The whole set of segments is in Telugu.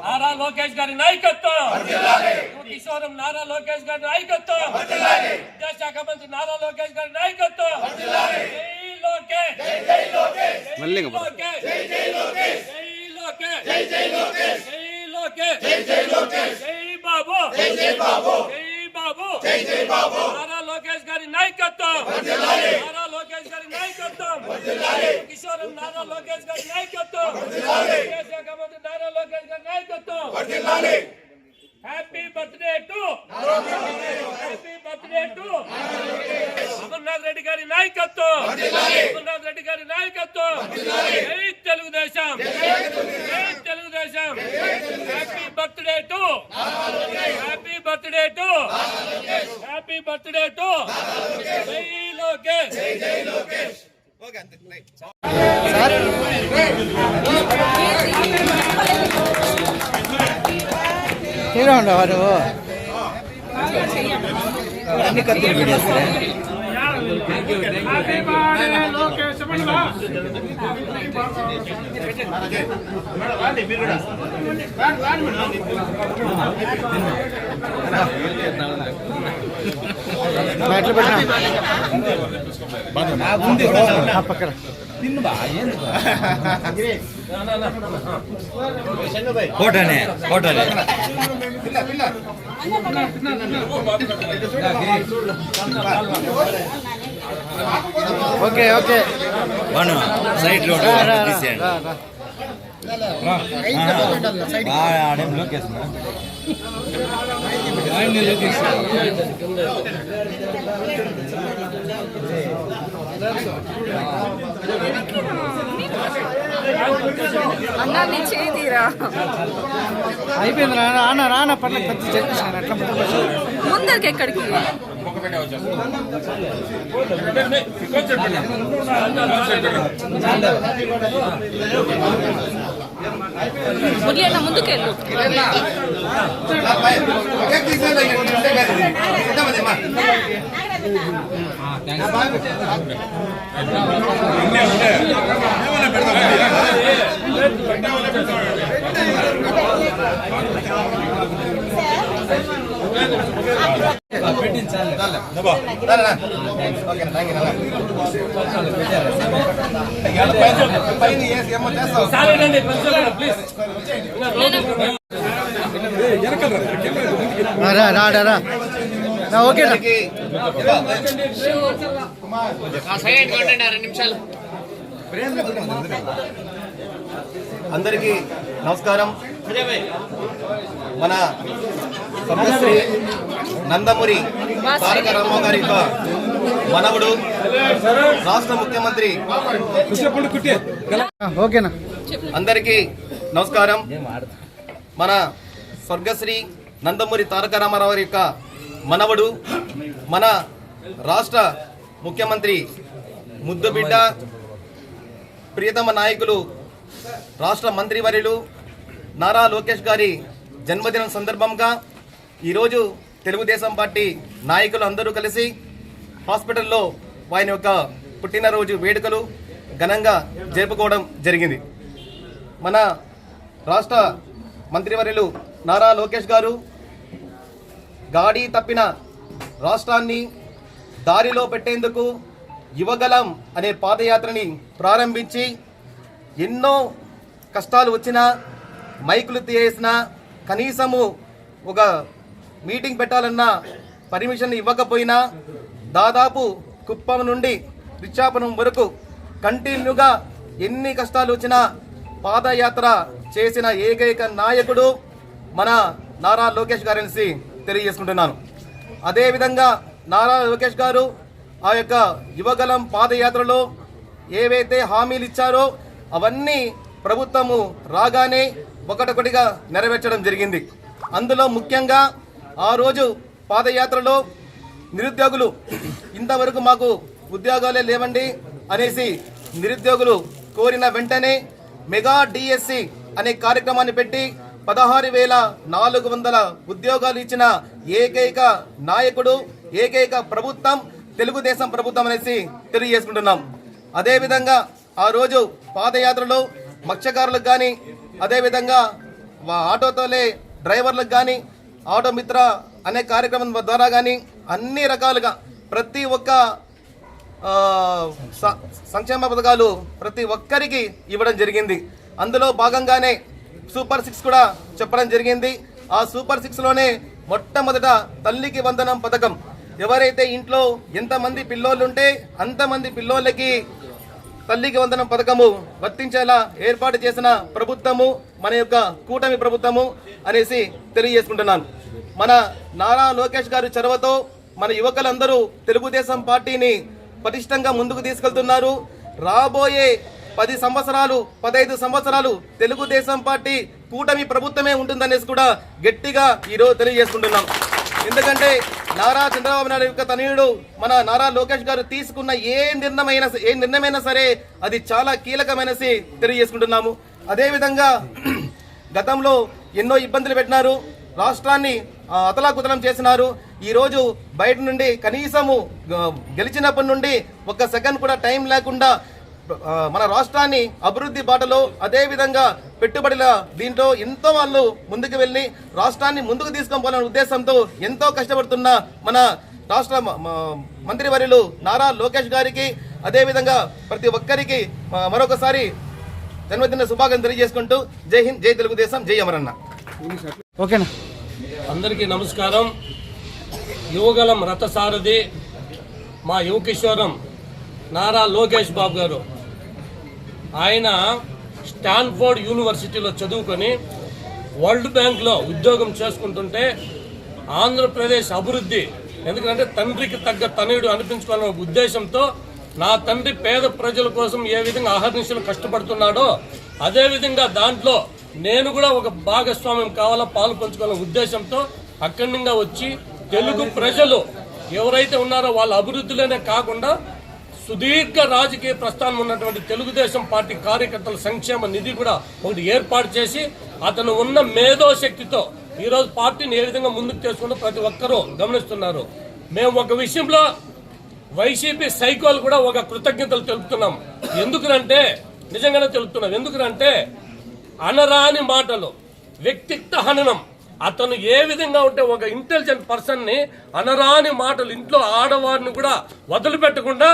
నారా లోకేష్ గారి నాయకత్వం, కిషోరం నారా లోకేష్ గారి నాయకత్వం, విద్యాశాఖ మంత్రి నారా లోకేష్ గారి నాయకత్వం. జై లోకేష్, జై లోకేష్, జై లోకేష్, జై లోకేష్, జై లోకేష్, జై లోకేష్, జై లోకేష్, జై లోకేష్, జై బాబు, జై బాబు, జై బాబు, జై బాబు. నారా లోకేష్ గారి నాయకత్వం, నారా లోకేష్ గారి నాయకత్వం, కిషోరం నారా లోకేష్ గారి నాయకత్వం, విద్యాశాఖ మంత్రి నారా లోకేష్ గారి నాయకత్వం. Happy birthday to, happy birthday to Amarnath Reddy గారి నాయకత్వం, అమర్నాథ్ రెడ్డి గారి నాయకత్వం. జై తెలుగుదేశం, జై Telugu Desam. Happy birthday to, happy birthday to, happy birthday to. జై లోకేష్, జై లోకేష్. హీరో ఉండవా నువ్వు? అన్ని కత్తులు ఎట్లా పెట్టినా పక్కన ఫోటోనే ఫోటోనే ఓకే ఓకే సైడ్ లో లోకేష్ అన్నాన్ని చేతిరా అయిపోయింది. రానా రానా పట్ల పెద్ద చెప్పేసాను అట్లా ముందరికి ఎక్కడికి మురళి ముందుకెళ్ళు. ఓకేనా? అందరికీ నమస్కారం. మన సర్వశ్రీ నందమూరి తారక రామారావు గారి యొక్క మనవడు రాష్ట్ర ముఖ్యమంత్రి. ఓకేనా? అందరికీ నమస్కారం. మన స్వర్గశ్రీ నందమూరి తారక రామారావు గారి యొక్క మనవడు, మన రాష్ట్ర ముఖ్యమంత్రి ముద్దుబిడ్డ, ప్రియతమ నాయకులు, రాష్ట్ర మంత్రివర్యులు నారా లోకేష్ గారి జన్మదినం సందర్భంగా ఈరోజు తెలుగుదేశం పార్టీ నాయకులు అందరూ కలిసి హాస్పిటల్లో ఆయన యొక్క పుట్టినరోజు వేడుకలు ఘనంగా జరుపుకోవడం జరిగింది. మన రాష్ట్ర మంత్రివర్యులు నారా లోకేష్ గారు గాడి తప్పిన రాష్ట్రాన్ని దారిలో పెట్టేందుకు యువగలం అనే పాదయాత్రని ప్రారంభించి ఎన్నో కష్టాలు వచ్చినా, మైకులు తీసేసినా, కనీసము ఒక మీటింగ్ పెట్టాలన్నా పర్మిషన్ ఇవ్వకపోయినా దాదాపు కుప్పం నుండి రిచ్చాపురం వరకు కంటిన్యూగా ఎన్ని కష్టాలు వచ్చినా పాదయాత్ర చేసిన ఏకైక నాయకుడు మన నారా లోకేష్ గారని తెలియజేసుకుంటున్నాను. అదేవిధంగా నారా లోకేష్ గారు ఆ యొక్క యువగలం పాదయాత్రలో ఏవైతే హామీలు ఇచ్చారో అవన్నీ ప్రభుత్వము రాగానే ఒకటొకటిగా నెరవేర్చడం జరిగింది. అందులో ముఖ్యంగా ఆ రోజు పాదయాత్రలో నిరుద్యోగులు ఇంతవరకు మాకు ఉద్యోగాలే లేవండి అనేసి నిరుద్యోగులు కోరిన వెంటనే మెగా డిఎస్సి అనే కార్యక్రమాన్ని పెట్టి 16,400 ఉద్యోగాలు ఇచ్చిన ఏకైక నాయకుడు, ఏకైక ప్రభుత్వం తెలుగుదేశం ప్రభుత్వం అనేసి తెలియజేసుకుంటున్నాం. అదేవిధంగా ఆ రోజు పాదయాత్రలో మత్స్యకారులకు కానీ అదేవిధంగా ఆటో తోలే డ్రైవర్లకు కానీ ఆటో మిత్ర అనే కార్యక్రమం ద్వారా కానీ అన్ని రకాలుగా ప్రతి ఒక్క సంక్షేమ పథకాలు ప్రతి ఒక్కరికి ఇవ్వడం జరిగింది. అందులో భాగంగానే సూపర్ 6 కూడా చెప్పడం జరిగింది. ఆ సూపర్ 6లోనే మొట్టమొదట తల్లికి వందనం పథకం. ఎవరైతే ఇంట్లో ఎంతమంది పిల్లోళ్ళు ఉంటే అంతమంది పిల్లోళ్ళకి తల్లికి వందనం పథకము వర్తించేలా ఏర్పాటు చేసిన ప్రభుత్వము మన యొక్క కూటమి ప్రభుత్వము అనేసి తెలియజేసుకుంటున్నాను. మన నారా లోకేష్ గారి చొరవతో మన యువకులందరూ తెలుగుదేశం పార్టీని పటిష్టంగా ముందుకు తీసుకెళ్తున్నారు. రాబోయే 10 సంవత్సరాలు 15 సంవత్సరాలు తెలుగుదేశం పార్టీ కూటమి ప్రభుత్వమే ఉంటుందనేసి కూడా గట్టిగా ఈరోజు తెలియజేసుకుంటున్నాం. ఎందుకంటే నారా చంద్రబాబు నాయుడు యొక్క తనయుడు మన నారా లోకేష్ గారు తీసుకున్న ఏ నిర్ణయమైనా సరే అది చాలా కీలకమైనసి తెలియజేసుకుంటున్నాము. అదేవిధంగా గతంలో ఎన్నో ఇబ్బందులు పెట్టినారు, రాష్ట్రాన్ని అతలాకుతలం చేసినారు. ఈరోజు బయట నుండి కనీసము గెలిచినప్పటి నుండి ఒక్క సెకండ్ కూడా టైం లేకుండా మన రాష్ట్రాన్ని అభివృద్ధి బాటలో అదేవిధంగా పెట్టుబడుల దీంట్లో ఎంతో వాళ్ళు ముందుకు వెళ్ళి రాష్ట్రాన్ని ముందుకు తీసుకొని ఉద్దేశంతో ఎంతో కష్టపడుతున్న మన రాష్ట్ర మంత్రివర్యులు నారా లోకేష్ గారికి అదేవిధంగా ప్రతి ఒక్కరికి మరొకసారి జన్మదిన శుభాకాంక్షలు తెలియజేసుకుంటూ జై హింద్, జై తెలుగుదేశం, జై అమరన్న. ఓకేనా? అందరికీ నమస్కారం. యువగలం రథసారథి మా యువ కిషోరం నారా లోకేష్ బాబు గారు, ఆయన స్టాన్ఫోర్డ్ యూనివర్సిటీలో చదువుకొని వరల్డ్ బ్యాంక్లో ఉద్యోగం చేసుకుంటుంటే ఆంధ్రప్రదేశ్ అభివృద్ధి, ఎందుకంటే తండ్రికి తగ్గ తనయుడు అనిపించుకోవాలనే ఉద్దేశంతో నా తండ్రి పేద ప్రజల కోసం ఏ విధంగా అహర్నిశలు కష్టపడుతున్నాడో అదేవిధంగా దాంట్లో నేను కూడా ఒక భాగస్వామ్యం కావాలా, పాలు పంచుకోవాలనే ఉద్దేశంతో అక్కడి నుండి వచ్చి తెలుగు ప్రజలు ఎవరైతే ఉన్నారో వాళ్ళ అభివృద్ధిలోనే కాకుండా సుదీర్ఘ రాజకీయ ప్రస్థానం ఉన్నటువంటి తెలుగుదేశం పార్టీ కార్యకర్తల సంక్షేమ నిధి కూడా ఒకటి ఏర్పాటు చేసి అతను ఉన్న మేధో శక్తితో ఈరోజు పార్టీని ఏ విధంగా ముందుకు తీసుకుంటూ ప్రతి ఒక్కరూ గమనిస్తున్నారు. మేము ఒక విషయంలో వైసీపీ సైకోలు కూడా ఒక కృతజ్ఞతలు తెలుపుతున్నాం. ఎందుకంటే నిజంగానే తెలుపుతున్నాం. ఎందుకంటే అనరాని మాటలు, వ్యక్తిత్వ హననం, అతను ఏ విధంగా ఉంటే ఒక ఇంటెలిజెంట్ పర్సన్ ని అనరాని మాటలు, ఇంట్లో ఆడవారిని కూడా వదిలిపెట్టకుండా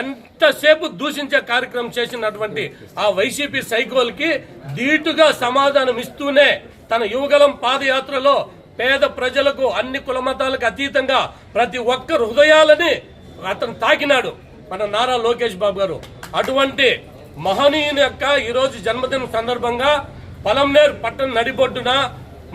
ఎంతసేపు దూషించే కార్యక్రమం చేసినటువంటి ఆ వైసీపీ సైకోల్కి ధీటుగా సమాధానం ఇస్తూనే తన యువగలం పాదయాత్రలో పేద ప్రజలకు అన్ని కులమతాలకు అతీతంగా ప్రతి ఒక్కరు హృదయాలని అతను తాకినాడు మన నారా లోకేష్ బాబు గారు. అటువంటి మహనీయుని యొక్క ఈరోజు జన్మదినం సందర్భంగా పలంనేరు పట్టణ నడిబొడ్డున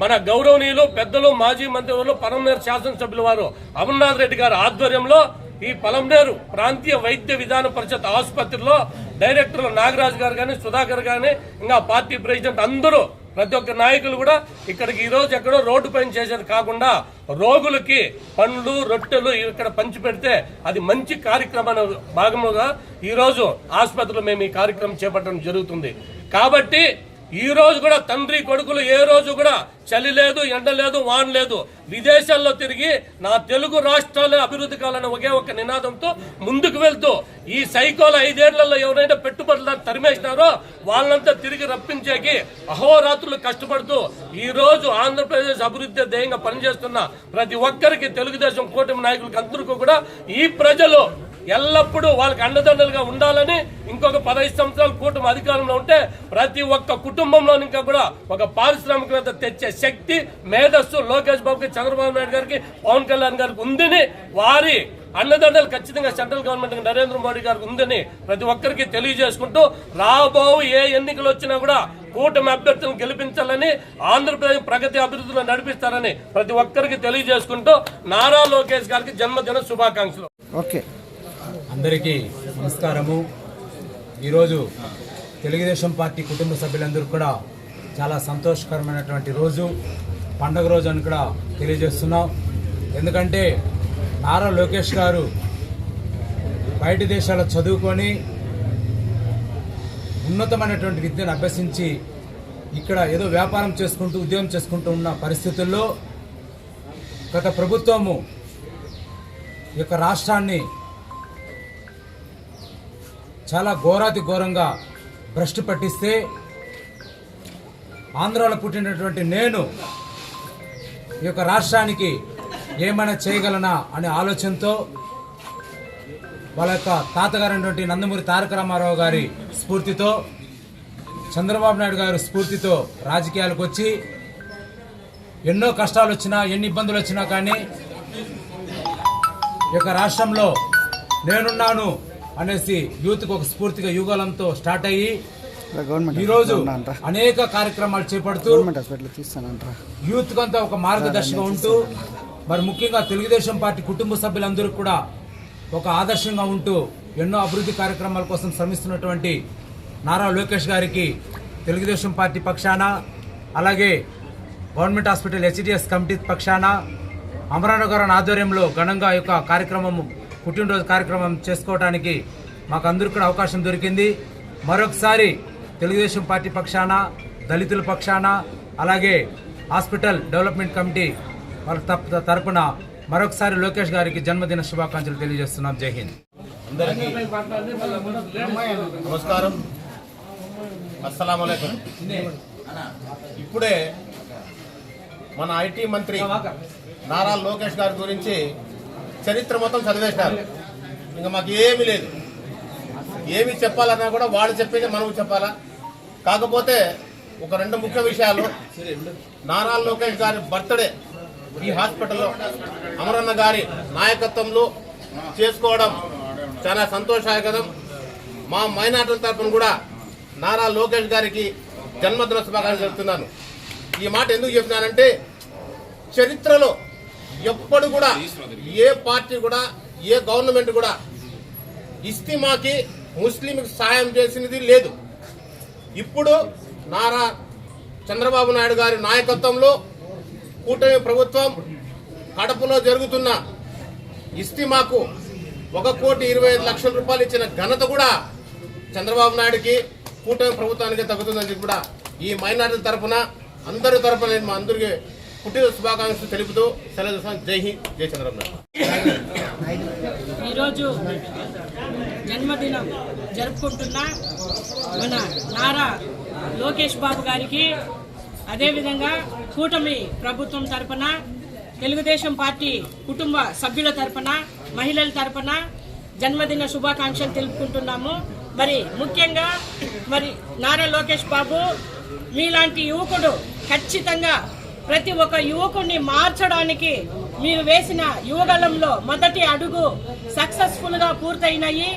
మన గౌరవనీయులు పెద్దలు మాజీ మంత్రివర్యులు పలంనేరు శాసనసభ్యుల వారు అమర్నాథ్ రెడ్డి గారి ఆధ్వర్యంలో ఈ పలంనేరు ప్రాంతీయ వైద్య విధాన పరిషత్ ఆసుపత్రిలో డైరెక్టర్లు నాగరాజు గారు కానీ సుధాకర్ గాని ఇంకా పార్టీ ప్రెసిడెంట్ అందరూ ప్రతి ఒక్క నాయకులు కూడా ఇక్కడికి ఈ రోజు ఎక్కడో రోడ్డు పైన చేసేది కాకుండా రోగులకి పండ్లు రొట్టెలు ఇక్కడ పంచి పెడితే అది మంచి కార్యక్రమాల భాగముగా ఈ రోజు ఆసుపత్రిలో మేము ఈ కార్యక్రమం చేపట్టడం జరుగుతుంది. కాబట్టి ఈ రోజు కూడా తండ్రి కొడుకులు ఏ రోజు కూడా చలి లేదు, ఎండ లేదు, వాన లేదు, విదేశాల్లో తిరిగి నా తెలుగు రాష్ట్రాల అభివృద్ధి కావాలనే ఒకే ఒక నినాదంతో ముందుకు వెళ్తూ ఈ సైకోల 5 ఏళ్లలో ఎవరైనా పెట్టుబడులను తరిమేసినారో వాళ్ళంతా తిరిగి రప్పించేకి అహోరాత్రులు కష్టపడుతూ ఈ రోజు ఆంధ్రప్రదేశ్ అభివృద్ధి ధ్యేయంగా పనిచేస్తున్న ప్రతి ఒక్కరికి తెలుగుదేశం కూటమి నాయకులకి అందరికీ కూడా ఈ ప్రజలు ఎల్లప్పుడూ వాళ్ళకి అండదండలుగా ఉండాలని, ఇంకొక 15 సంవత్సరాల కూటమి అధికారంలో ఉంటే ప్రతి ఒక్క కుటుంబంలో ఇంకా కూడా ఒక పారిశ్రామికవేత్త తెచ్చే శక్తి, మేధస్సు లోకేష్ బాబుకి, చంద్రబాబు నాయుడు గారికి, పవన్ కళ్యాణ్ గారికి ఉందని, వారి అండదండలు ఖచ్చితంగా సెంట్రల్ గవర్నమెంట్ నరేంద్ర మోడీ గారికి ఉందని ప్రతి ఒక్కరికి తెలియజేసుకుంటూ రాబో ఏ ఎన్నికలు వచ్చినా కూడా కూటమి అభ్యర్థులను గెలిపించాలని, ఆంధ్రప్రదేశ్ ప్రగతి అభివృద్ధిలో నడిపిస్తారని ప్రతి ఒక్కరికి తెలియజేసుకుంటూ నారా లోకేష్ గారికి జన్మదిన శుభాకాంక్షలు. ఓకే, అందరికీ నమస్కారము. ఈరోజు తెలుగుదేశం పార్టీ కుటుంబ సభ్యులందరూ కూడా చాలా సంతోషకరమైనటువంటి రోజు, పండగ రోజు అని కూడా తెలియజేస్తున్నాం. ఎందుకంటే నారా లోకేష్ గారు బయటి దేశాల్లో చదువుకొని ఉన్నతమైనటువంటి విద్యను అభ్యసించి ఇక్కడ ఏదో వ్యాపారం చేసుకుంటూ ఉద్యోగం చేసుకుంటూ ఉన్న పరిస్థితుల్లో గత ప్రభుత్వము ఈ యొక్క రాష్ట్రాన్ని చాలా ఘోరాతి ఘోరంగా భ్రష్టు పట్టిస్తే ఆంధ్రాలో పుట్టినటువంటి నేను ఈ యొక్క రాష్ట్రానికి ఏమైనా చేయగలనా అనే ఆలోచనతో వాళ్ళ యొక్క తాతగారైనటువంటి నందమూరి తారక రామారావు గారి స్ఫూర్తితో, చంద్రబాబు నాయుడు గారి స్ఫూర్తితో రాజకీయాలకు వచ్చి ఎన్నో కష్టాలు వచ్చినా, ఎన్ని ఇబ్బందులు వచ్చినా కానీ ఈ యొక్క రాష్ట్రంలో నేనున్నాను అనేసి యూత్కి ఒక స్ఫూర్తిగా యుగలంతో స్టార్ట్ అయ్యి ఈరోజు అనేక కార్యక్రమాలు చేపడుతూ యూత్ కంతా ఒక మార్గదర్శిగా ఉంటూ, మరి ముఖ్యంగా తెలుగుదేశం పార్టీ కుటుంబ సభ్యులందరూ కూడా ఒక ఆదర్శంగా ఉంటూ ఎన్నో అభివృద్ధి కార్యక్రమాల కోసం శ్రమిస్తున్నటువంటి నారా లోకేష్ గారికి తెలుగుదేశం పార్టీ పక్షాన, అలాగే గవర్నమెంట్ హాస్పిటల్ హెచ్డిఎస్ కమిటీ పక్షాన, అమరానగరం ఆధ్వర్యంలో ఘనంగా ఈ యొక్క కార్యక్రమం, పుట్టినరోజు కార్యక్రమం చేసుకోవడానికి మాకు అందరూ కూడా అవకాశం దొరికింది. మరొకసారి తెలుగుదేశం పార్టీ పక్షాన, దళితుల పక్షాన, అలాగే హాస్పిటల్ డెవలప్మెంట్ కమిటీ వాళ్ళ తరపున మరొకసారి లోకేష్ గారికి జన్మదిన శుభాకాంక్షలు తెలియజేస్తున్నాం. జై హింద్. అందరికీ నమస్కారం. అస్సలాము అలైకుం. ఇప్పుడే మన ఐటీ మంత్రి నారా లోకేష్ గారి గురించి చరిత్ర మొత్తం చదివేశారు. ఇంకా మాకు ఏమీ లేదు. ఏమి చెప్పాలన్నా కూడా వాళ్ళు చెప్పేది మనం చెప్పాలా. కాకపోతే ఒక రెండు ముఖ్య విషయాలు. నారా లోకేష్ గారి బర్త్డే ఈ హాస్పిటల్లో అమరన్న గారి నాయకత్వంలో చేసుకోవడం చాలా సంతోషకరం. మా మైనార్టీల తరఫున కూడా నారా లోకేష్ గారికి జన్మదిన శుభాకాంక్షలు చెప్తున్నాను. ఈ మాట ఎందుకు చెప్తున్నానంటే, చరిత్రలో ఎప్పుడు కూడా ఏ పార్టీ కూడా, ఏ గవర్నమెంట్ కూడా ఇస్తిమాకి ముస్లింకి సాయం చేసినది లేదు. ఇప్పుడు నారా చంద్రబాబు నాయుడు గారి నాయకత్వంలో కూటమి ప్రభుత్వం కడపలో జరుగుతున్న ఇస్తిమాకు 1,25,00,000 రూపాయలు ఇచ్చిన ఘనత కూడా చంద్రబాబు నాయుడుకి, కూటమి ప్రభుత్వానికి తగ్గుతుందని చెప్పి కూడా ఈ మైనారిటీ తరఫున, అందరి తరఫున నేను మా అందరికీ పుట్టిన శుభాకాంక్షలు తెలుపుతూ సెలవు. జై హింద్, జై చంద్రబాబు నాయుడు. ఈరోజు జన్మదినం జరుపుకుంటున్న మన నారా లోకేష్ బాబు గారికి, అదేవిధంగా కూటమి ప్రభుత్వం తరపున, తెలుగుదేశం పార్టీ కుటుంబ సభ్యుల తరపున, మహిళల తరపున జన్మదిన శుభాకాంక్షలు తెలుపుకుంటున్నాము. మరి ముఖ్యంగా నారా లోకేష్ బాబు మీలాంటి యువకుడు ఖచ్చితంగా ప్రతి ఒక్క యువకుడిని మార్చడానికి మీరు వేసిన యువగలంలో మొదటి అడుగు సక్సెస్ఫుల్ గా పూర్తయినాయి.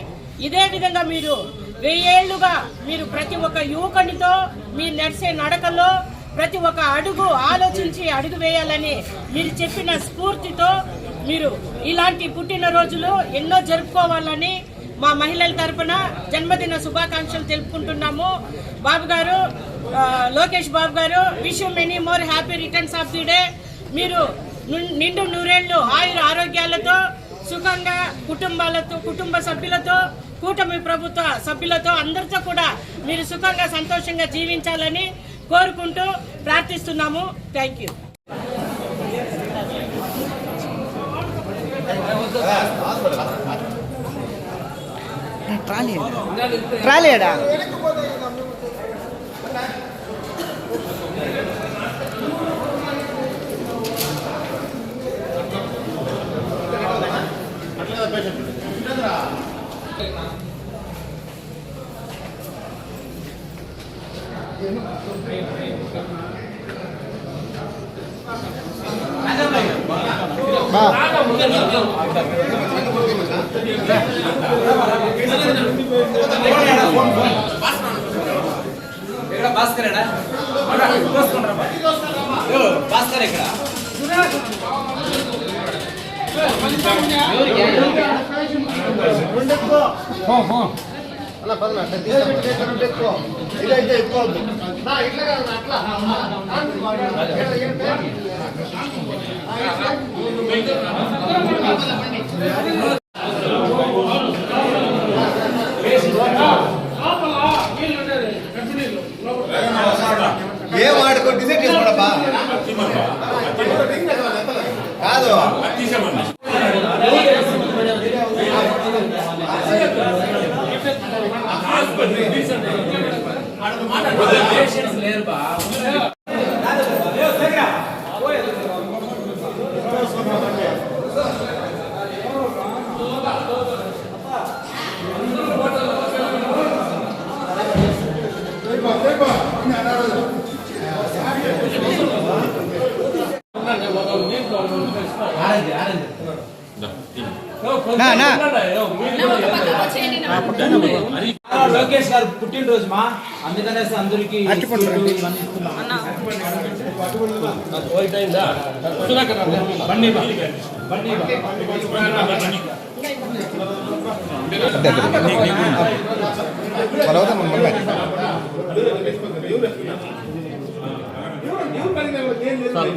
ఇదే విధంగా మీరు 1000 ఏళ్లుగా మీరు ప్రతి ఒక్క యువకునితో మీరు నడిచే నడకలో ప్రతి ఒక్క అడుగు ఆలోచించి అడుగు వేయాలని మీరు చెప్పిన స్ఫూర్తితో మీరు ఇలాంటి పుట్టినరోజులు ఎన్నో జరుపుకోవాలని మా మహిళల తరపున జన్మదిన శుభాకాంక్షలు తెలుపుకుంటున్నాము. బాబు గారు, లోకేష్ బాబు గారు, wish you many more happy returns of the day. మీరు నిండు నూరేళ్లు ఆయుర ఆరోగ్యాలతో సుఖంగా కుటుంబ సభ్యులతో, కూటమి ప్రభుత్వ సభ్యులతో అందరితో కూడా మీరు సుఖంగా సంతోషంగా జీవించాలని కోరుకుంటూ ప్రార్థిస్తున్నాము. Thank you. ట్రాలీడా భాస్కర్ ఇక్కడ ఏం ఆడుకో డిసైడ్ చేసుకోడప్పా కాదు లోకేష్ గారు పుట్టినరోజు మా అందుకనేసి అందరికి బండి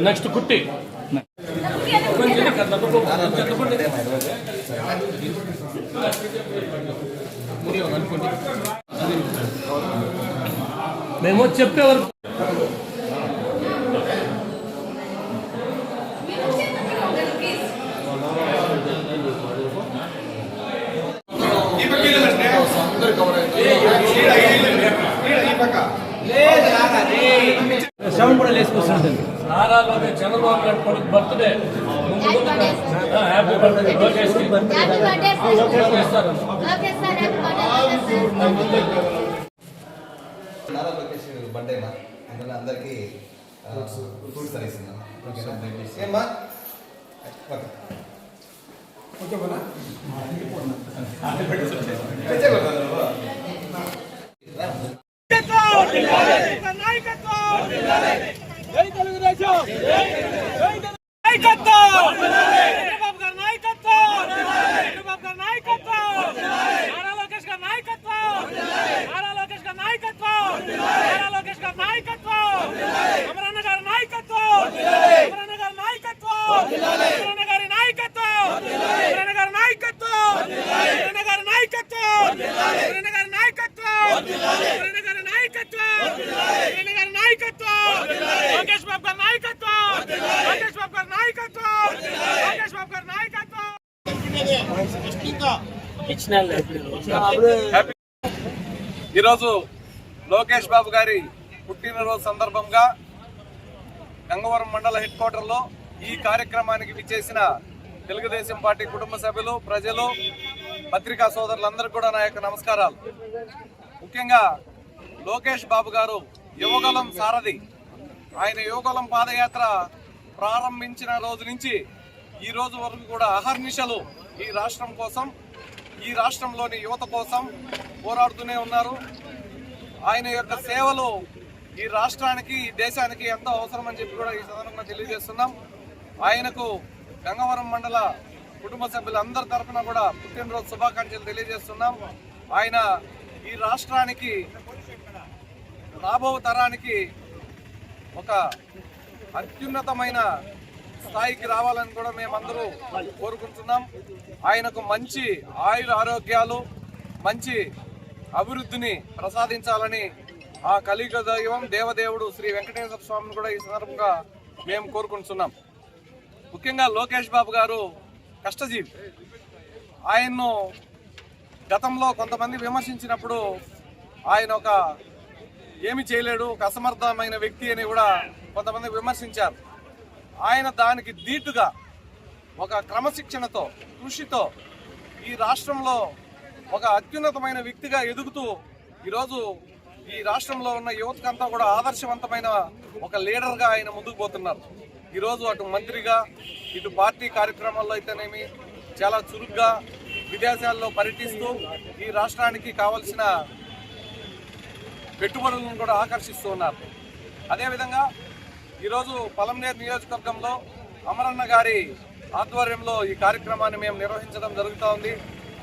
నెక్స్ట్ కుట్టి మేము చెప్పే వరకు సౌండ్ కూడా లేసుకొస్తుంది. నారా లోకేష్ చంద్రబాబు నాయుడు కొడుకు బర్త్డే హ్యాపీ బర్త్డే లోకేష్ కి నారా లోకేష్ బర్త్డేనా అందులో అందరికీ ఫ్రూట్స్ అనేస్తున్నాం ఏమ్మా ఈరోజు లోకేష్ బాబు గారి పుట్టినరోజు సందర్భంగా గంగవరం మండల హెడ్ క్వార్టర్లో ఈ కార్యక్రమానికి విచ్చేసిన తెలుగుదేశం పార్టీ కుటుంబ సభ్యులు, ప్రజలు, పత్రికా సోదరులందరికీ కూడా నా యొక్క నమస్కారాలు. ముఖ్యంగా లోకేష్ బాబు గారు యువగలం సారథి. ఆయన యువగలం పాదయాత్ర ప్రారంభించిన రోజు నుంచి ఈ రోజు వరకు కూడా అహర్నిశలు ఈ రాష్ట్రం కోసం, ఈ రాష్ట్రంలోని యువత కోసం పోరాడుతూనే ఉన్నారు. ఆయన యొక్క సేవలు ఈ రాష్ట్రానికి, ఈ దేశానికి ఎంతో అవసరమని చెప్పి కూడా ఈ సందర్భంగా తెలియజేస్తున్నాం. ఆయనకు గంగవరం మండల కుటుంబ సభ్యులందరి తరఫున కూడా పుట్టినరోజు శుభాకాంక్షలు తెలియజేస్తున్నాం. ఆయన ఈ రాష్ట్రానికి, రాబో తరానికి ఒక అత్యున్నతమైన స్థాయికి రావాలని కూడా మేమందరూ కోరుకుంటున్నాం. ఆయనకు మంచి ఆయుర ఆరోగ్యాలు, మంచి అభివృద్ధిని ప్రసాదించాలని ఆ కలియుగ దైవం దేవదేవుడు శ్రీ వెంకటేశ్వర స్వామిని కూడా ఈ సందర్భంగా మేము కోరుకుంటున్నాం. ముఖ్యంగా లోకేష్ బాబు గారు కష్టజీవి. ఆయన్ను గతంలో కొంతమంది విమర్శించినప్పుడు ఆయన ఒక ఏమి చేయలేడు, ఒక అసమర్థమైన వ్యక్తి అని కూడా కొంతమంది విమర్శించారు. ఆయన దానికి ధీటుగా ఒక క్రమశిక్షణతో, కృషితో ఈ రాష్ట్రంలో ఒక అత్యున్నతమైన వ్యక్తిగా ఎదుగుతూ ఈరోజు ఈ రాష్ట్రంలో ఉన్న యువతకంతా కూడా ఆదర్శవంతమైన ఒక లీడర్గా ఆయన ముందుకు పోతున్నారు. ఈరోజు అటు మంత్రిగా, ఇటు పార్టీ కార్యక్రమాల్లో అయితేనేమి చాలా చురుగ్గా విదేశాల్లో పర్యటిస్తూ ఈ రాష్ట్రానికి కావలసిన పెట్టుబడులను కూడా ఆకర్షిస్తూ ఉన్నారు. అదేవిధంగా ఈరోజు పలంనేరు నియోజకవర్గంలో అమరన్న గారి ఆధ్వర్యంలో ఈ కార్యక్రమాన్ని మేము నిర్వహించడం జరుగుతూ ఉంది.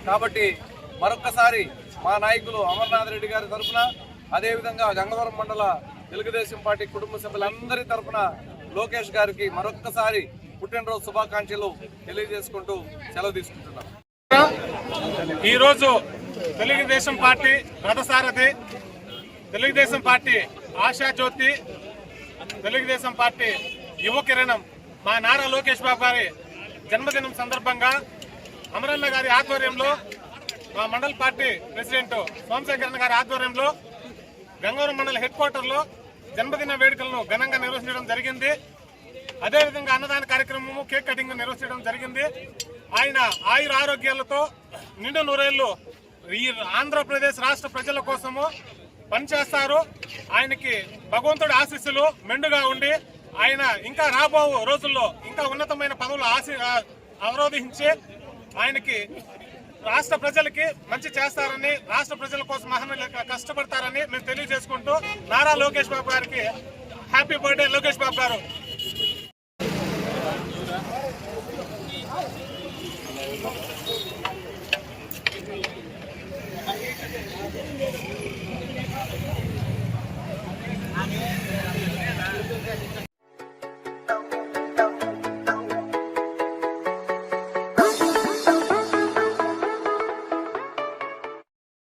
కాబట్టి మరొక్కసారి మా నాయకులు అమర్నాథ్ రెడ్డి గారి తరఫున, అదేవిధంగా గంగవరం మండల తెలుగుదేశం పార్టీ కుటుంబ సభ్యులందరి తరఫున లోకేష్ గారికి మరొక్కసారి పుట్టినరోజు శుభాకాంక్షలు తెలియజేసుకుంటూ సెలవు తీసుకుంటున్నాం. ఈరోజు తెలుగుదేశం పార్టీ రథసారథి, తెలుగుదేశం పార్టీ ఆశాజ్యోతి, తెలుగుదేశం పార్టీ యువ కిరణం మా నారా లోకేష్ బాబు గారి జన్మదినం సందర్భంగా అమరన్న గారి ఆధ్వర్యంలో, మా మండల పార్టీ ప్రెసిడెంట్ సోమశేఖరన్ గారి ఆధ్వర్యంలో గంగవరం మండల హెడ్ క్వార్టర్లో జన్మదిన వేడుకలను ఘనంగా నిర్వహించడం జరిగింది. అదేవిధంగా అన్నదాన కార్యక్రమము, కేక్ కటింగ్ నిర్వహించడం జరిగింది. ఆయన ఆయుర ఆరోగ్యాలతో నిండు నూరేళ్లు ఈ ఆంధ్రప్రదేశ్ రాష్ట్ర ప్రజల కోసము పనిచేస్తారు. ఆయనకి భగవంతుడి ఆశీస్సులు మెండుగా ఉండి ఆయన ఇంకా రాబో రోజుల్లో ఇంకా ఉన్నతమైన పదవులు అవరోధించి ఆయనకి రాష్ట్ర ప్రజలకి మంచి చేస్తారని, రాష్ట్ర ప్రజల కోసం మహనీయులుగా కష్టపడతారని మేము తెలియజేసుకుంటూ నారా లోకేష్ బాబు గారికి హ్యాపీ బర్త్డే లోకేష్ బాబు గారు.